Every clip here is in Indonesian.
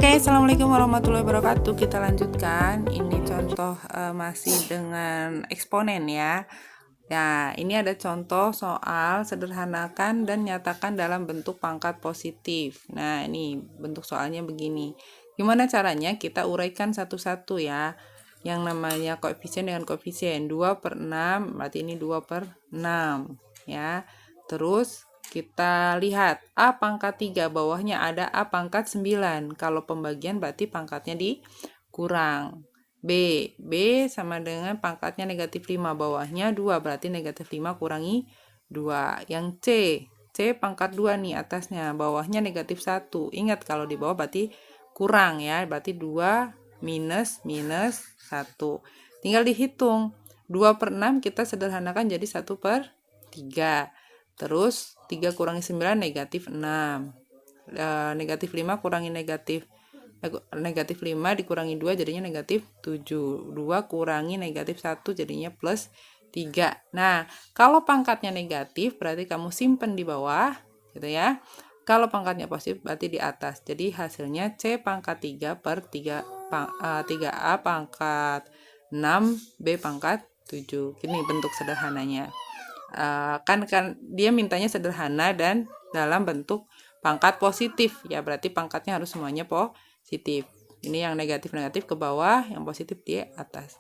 Oke, assalamualaikum warahmatullahi wabarakatuh. Kita lanjutkan. Ini contoh masih dengan eksponen ya. Nah, ini ada contoh soal sederhanakan dan nyatakan dalam bentuk pangkat positif. Nah, ini bentuk soalnya begini. Gimana caranya? Kita uraikan satu-satu ya. Yang namanya koefisien dengan koefisien 2/6, berarti ini 2/6 ya. Terus kita lihat A pangkat 3, bawahnya ada A pangkat 9. Kalau pembagian berarti pangkatnya dikurang. B sama dengan pangkatnya negatif 5, bawahnya 2, berarti negatif 5 kurangi 2. Yang C pangkat 2 nih atasnya, bawahnya negatif 1. Ingat kalau di bawah berarti kurang ya, berarti 2 minus 1. Tinggal dihitung. 2/6 kita sederhanakan jadi 1/3. Terus 3 kurangi 9 negatif 6. Negatif 5 kurangi negatif 5 dikurangi 2 jadinya negatif 7. 2 kurangi negatif 1 jadinya plus 3. Nah, kalau pangkatnya negatif berarti kamu simpen di bawah gitu ya. Kalau pangkatnya positif berarti di atas. Jadi hasilnya C pangkat 3/3A pangkat 6 B pangkat 7. Ini bentuk sederhananya. Kan dia mintanya sederhana dan dalam bentuk pangkat positif ya, berarti pangkatnya harus semuanya positif. Ini yang negatif-negatif ke bawah, yang positif di atas.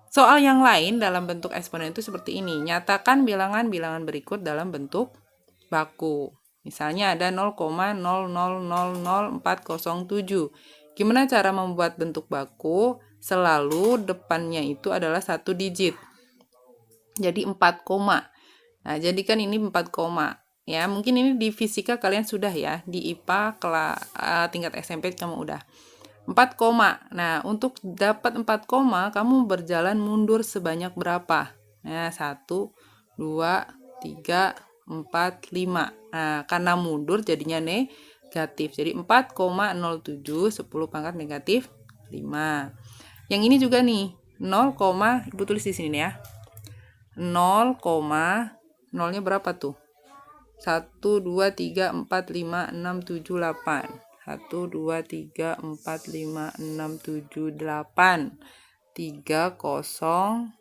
Soal yang lain dalam bentuk eksponen itu seperti ini. Nyatakan bilangan-bilangan berikut dalam bentuk baku. Misalnya ada 0,000407. Gimana cara membuat bentuk baku? Selalu depannya itu adalah 1 digit. Jadi 4 koma. Nah, jadikan ini 4 koma. Ya, mungkin ini di fisika kalian sudah ya. Di IPA tingkat SMP kamu udah. 4 koma. Nah, untuk dapat 4 koma, kamu berjalan mundur sebanyak berapa? Nah, 1, 2, 3, 4, 5. Nah, karena mundur jadinya negatif. Jadi 4,07, 10 pangkat negatif 5. Yang ini juga nih, 0, Ibu tulis di sini nih ya. 0, nolnya berapa tuh? 1, 2, 3, 4, 5, 6, 7, 8. 1, 2, 3, 4, 5, 6, 7, 8. 3, 0,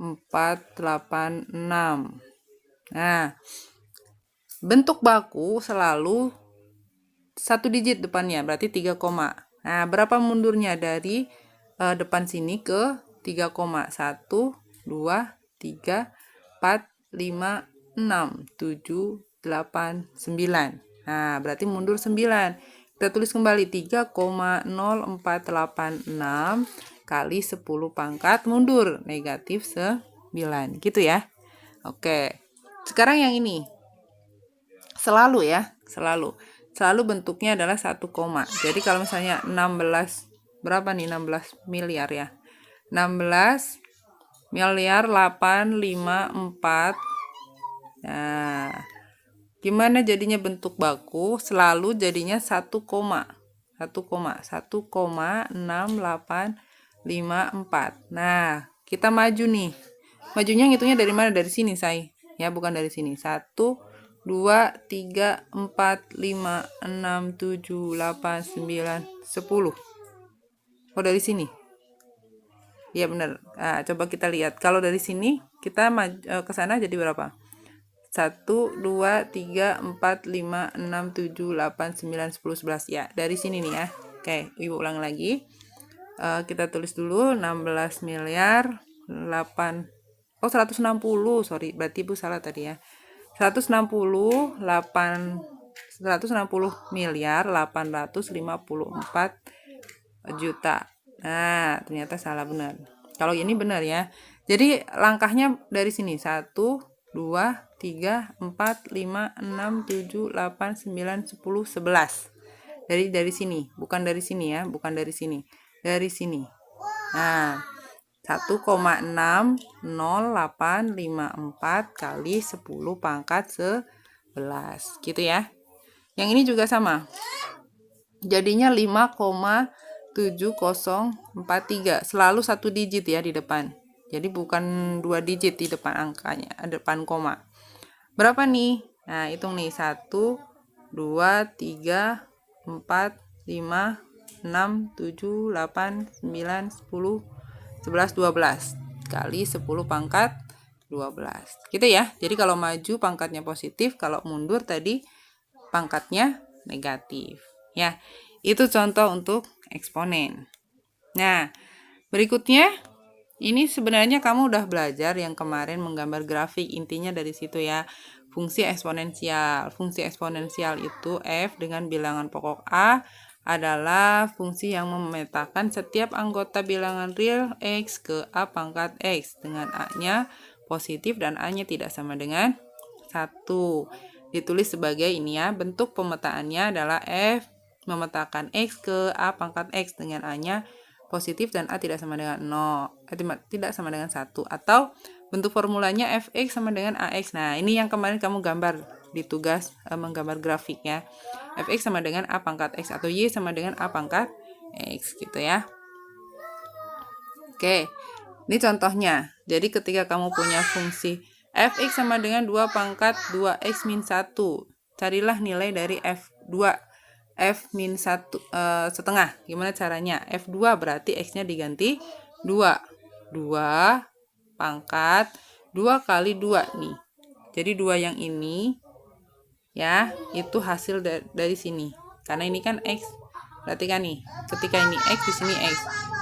4, 8, 6. Nah, bentuk baku selalu 1 digit depannya, berarti 3 koma. Nah, berapa mundurnya dari depan sini ke 3 koma? 1, 2, 3, 4, 5, 6, 7, 8, 9. Nah, berarti mundur 9. Kita tulis kembali 3,0486 kali 10 pangkat mundur negatif 9. Gitu ya. Oke. Sekarang yang ini. Selalu ya, selalu bentuknya adalah 1 koma. Jadi kalau misalnya 16, berapa nih 16 miliar ya? 16 miliar 854. Nah, gimana jadinya bentuk baku? Selalu jadinya 1 koma. 1,6854. Nah, kita maju nih. Majunya ngitungnya dari mana? Dari sini, say. Ya, bukan dari sini. 1, 2, 3, 4, 5, 6, 7, 8, 9, 10. Oh, dari sini. Iya benar. Nah, coba kita lihat. Kalau dari sini kita ke sana jadi berapa? 1, 2, 3, 4, 5, 6, 7, 8, 9, 10, 11. Ya, dari sini nih ya. Oke, Ibu ulang lagi. Kita tulis dulu 16 miliar 8. Oh, 160. Sorry, berarti Ibu salah tadi ya. 160 miliar 854 juta. Nah, ternyata salah benar. Kalau ini benar ya. Jadi langkahnya dari sini. 1, 2, 3, 4, 5, 6, 7, 8, 9, 10, 11. Dari sini, bukan dari sini ya, bukan dari sini. Dari sini. Nah, 1,60854 kali 10 pangkat 11. Gitu ya. Yang ini juga sama. Jadinya 5,7043. Selalu 1 digit ya di depan. Jadi bukan 2 digit di depan angkanya, depan koma. Berapa nih? Nah, hitung nih. 1, 2, 3, 4, 5, 6, 7, 8, 9, 10, 11, 12 kali 10 pangkat 12 gitu ya. Jadi kalau maju pangkatnya positif, kalau mundur tadi pangkatnya negatif ya. Itu contoh untuk eksponen. Nah, berikutnya ini sebenarnya kamu udah belajar yang kemarin menggambar grafik, intinya dari situ ya. Fungsi eksponensial. Fungsi eksponensial itu f dengan bilangan pokok a adalah fungsi yang memetakan setiap anggota bilangan real x ke a pangkat x dengan a-nya positif dan a-nya tidak sama dengan 1. Ditulis sebagai ini ya, bentuk pemetaannya adalah f memetakan x ke a pangkat x dengan a-nya positif dan a tidak sama dengan 0, tidak sama dengan 1, atau bentuk formulanya fx sama dengan ax. Nah, ini yang kemarin kamu gambar di tugas menggambar grafik ya. Fx sama dengan a pangkat x atau y sama dengan a pangkat x gitu ya. Oke, ini contohnya. Jadi ketika kamu punya fungsi fx sama dengan 2 pangkat 2x min 1, carilah nilai dari f2 f min 1 setengah. Gimana caranya? F2 berarti x-nya diganti 2. 2 pangkat 2 kali 2 nih. Jadi 2 yang ini ya, itu hasil dari sini. Karena ini kan x. Berarti kan nih, ketika ini x di sini x.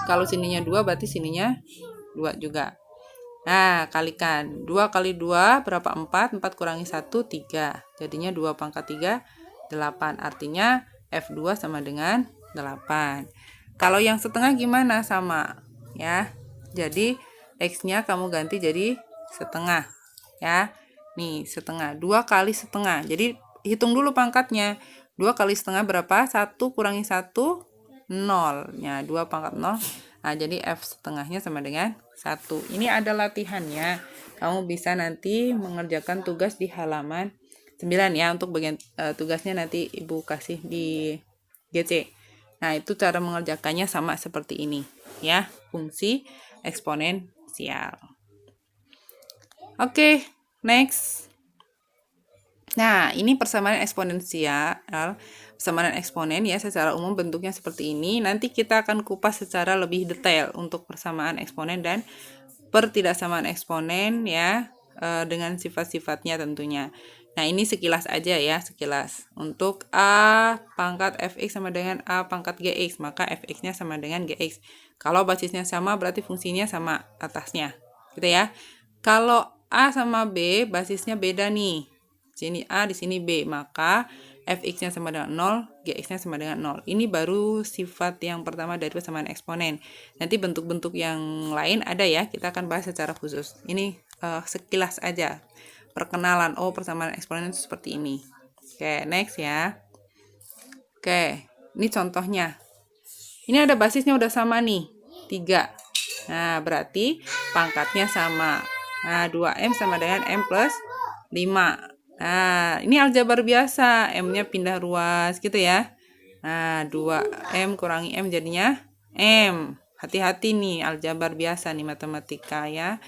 Kalau sininya 2 berarti sininya 2 juga. Nah, kalikan 2 kali 2 berapa? 4. 4 kurangi 1 3. Jadinya 2 pangkat 3 8. Artinya F2 sama dengan 8. Kalau yang setengah gimana? Sama ya. Jadi X-nya kamu ganti jadi setengah ya. Nih, setengah. 2 kali setengah. Jadi hitung dulu pangkatnya. 2 kali setengah berapa? 1 kurangi 1 0. Ya, 2 pangkat 0. Nah, jadi F setengahnya sama dengan 1. Ini ada latihannya. Kamu bisa nanti mengerjakan tugas di halaman 9 ya, untuk bagian tugasnya nanti Ibu kasih di GC. Nah, itu cara mengerjakannya sama seperti ini ya, fungsi eksponensial. Oke, next. Nah, ini persamaan eksponensial, persamaan eksponen ya, secara umum bentuknya seperti ini. Nanti kita akan kupas secara lebih detail untuk persamaan eksponen dan pertidaksamaan eksponen ya, dengan sifat-sifatnya tentunya. Nah, ini sekilas aja ya, sekilas. Untuk a pangkat fx sama dengan a pangkat gx, maka fx-nya sama dengan gx. Kalau basisnya sama berarti fungsinya sama atasnya, gitu ya. Kalau a sama b basisnya beda nih. Sini a, di sini b, maka fx-nya sama dengan 0, gx-nya sama dengan 0. Ini baru sifat yang pertama dari persamaan eksponen. Nanti bentuk-bentuk yang lain ada ya, kita akan bahas secara khusus. Ini sekilas aja perkenalan, persamaan eksponen itu seperti ini. Oke, next ya. Oke, ini contohnya. Ini ada basisnya udah sama nih, 3. Nah, berarti pangkatnya sama. Nah, 2M sama dengan M plus 5. Nah, ini aljabar biasa, M-nya pindah ruas gitu ya. Nah, 2M kurangi M jadinya M. Hati-hati nih, aljabar biasa nih, matematika ya.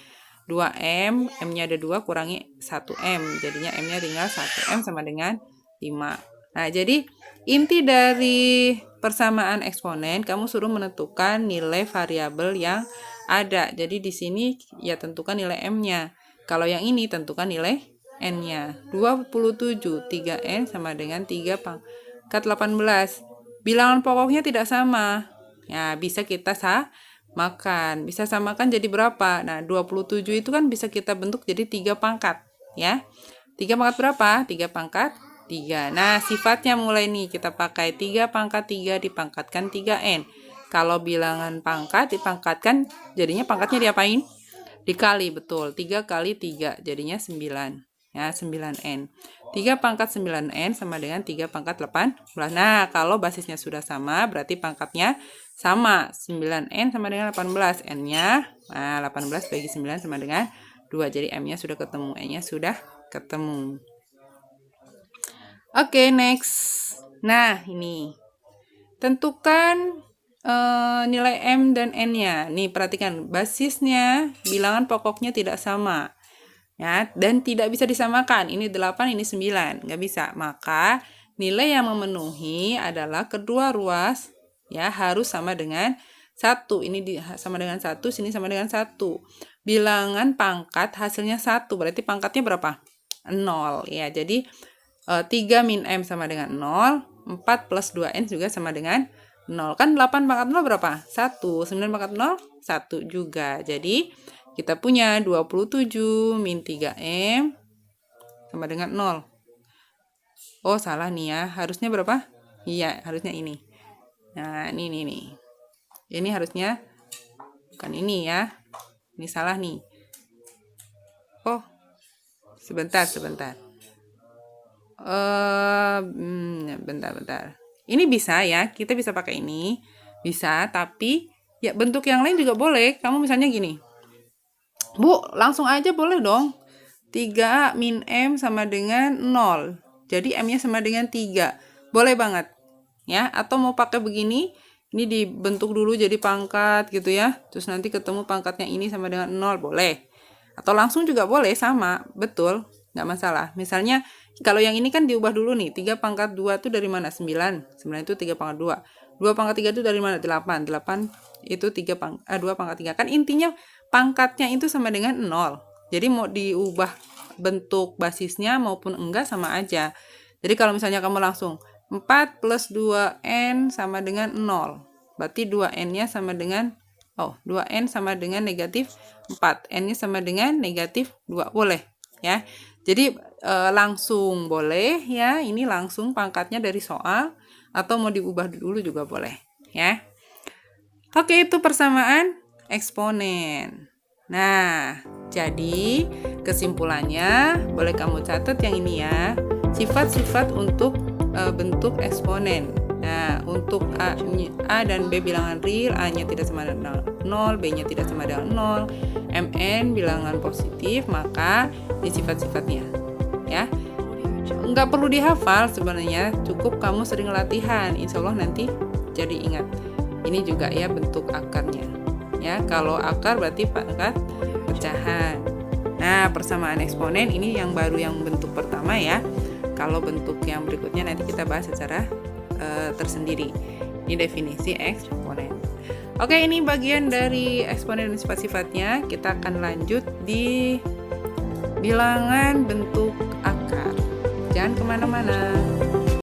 2M, M-nya ada 2, kurangi 1M. Jadinya M-nya tinggal 1M sama dengan 5. Nah, jadi inti dari persamaan eksponen, kamu suruh menentukan nilai variabel yang ada. Jadi di sini ya tentukan nilai M-nya. Kalau yang ini tentukan nilai N-nya. 27, 3N sama dengan 3 pangkat 18. Bilangan pokoknya tidak sama. Ya, bisa kita samakan. Bisa samakan jadi berapa? Nah, 27 itu kan bisa kita bentuk jadi 3 pangkat. Ya, 3 pangkat berapa? 3 pangkat 3. Nah, sifatnya mulai nih kita pakai 3 pangkat 3 dipangkatkan 3N. Kalau bilangan pangkat dipangkatkan, jadinya pangkatnya diapain? Dikali, betul. 3 kali 3, jadinya 9. Ya, 9N. 3 pangkat 9N sama dengan 3 pangkat 18. Nah, kalau basisnya sudah sama, berarti pangkatnya sama. 9N sama dengan 18. N-nya, nah 18 bagi 9 sama dengan 2. Jadi M-nya sudah ketemu, N-nya sudah ketemu. Oke, next. Nah, ini. Tentukan nilai M dan N-nya. Nih, perhatikan. Basisnya, bilangan pokoknya tidak sama. Ya, dan tidak bisa disamakan. Ini 8, ini 9. Nggak bisa. Maka, nilai yang memenuhi adalah kedua ruas ya harus sama dengan 1. Ini sama dengan 1, sini sama dengan 1. Bilangan pangkat hasilnya 1, berarti pangkatnya berapa? 0 ya. Jadi 3 min M sama dengan 0, 4 plus 2N juga sama dengan 0. Kan 8 pangkat 0 berapa? 1. 9 pangkat 0? 1 juga. Jadi kita punya 27 min 3M sama dengan 0. Oh, salah nih ya. Harusnya berapa? Iya, harusnya ini. Nah, ini. Ini harusnya bukan ini ya. Ini salah nih. Oh, sebentar. Bentar. Ini bisa ya, kita bisa pakai ini. Bisa, tapi ya bentuk yang lain juga boleh. Kamu misalnya gini. Bu, langsung aja boleh dong. 3 min M sama dengan 0. Jadi M-nya sama dengan 3. Boleh banget. Ya, atau mau pakai begini, ini dibentuk dulu jadi pangkat gitu ya. Terus nanti ketemu pangkatnya ini sama dengan 0, boleh. Atau langsung juga boleh, sama, betul, nggak masalah. Misalnya, kalau yang ini kan diubah dulu nih, 3 pangkat 2 itu dari mana? 9. 9 itu 3 pangkat 2. 2 pangkat 3 itu dari mana? 8. 8 itu 2 pangkat 3. Kan intinya pangkatnya itu sama dengan 0. Jadi mau diubah bentuk basisnya maupun enggak sama aja. Jadi kalau misalnya kamu langsung 4 plus 2N sama dengan 0. Berarti 2N-nya sama dengan 2N sama dengan negatif 4. N-nya sama dengan negatif 2. Boleh ya. Jadi langsung boleh ya. Ini langsung pangkatnya dari soal. Atau mau diubah dulu juga boleh ya. Oke, itu persamaan eksponen. Nah, jadi kesimpulannya boleh kamu catat yang ini ya. Sifat-sifat untuk bentuk eksponen. Nah, untuk A dan B bilangan real, A-nya tidak sama dengan 0, B-nya tidak sama dengan 0, Mn bilangan positif, maka ini sifat-sifatnya. Ya. Nggak perlu dihafal sebenarnya, cukup kamu sering latihan. Insya Allah nanti jadi ingat. Ini juga ya bentuk akarnya. Ya, kalau akar berarti pangkat pecahan. Nah, persamaan eksponen ini yang baru yang bentuk pertama ya. Kalau bentuk yang berikutnya nanti kita bahas secara tersendiri. Ini definisi eksponen. Oke, ini bagian dari eksponen dan sifat-sifatnya. Kita akan lanjut di bilangan bentuk akar. Jangan kemana-mana.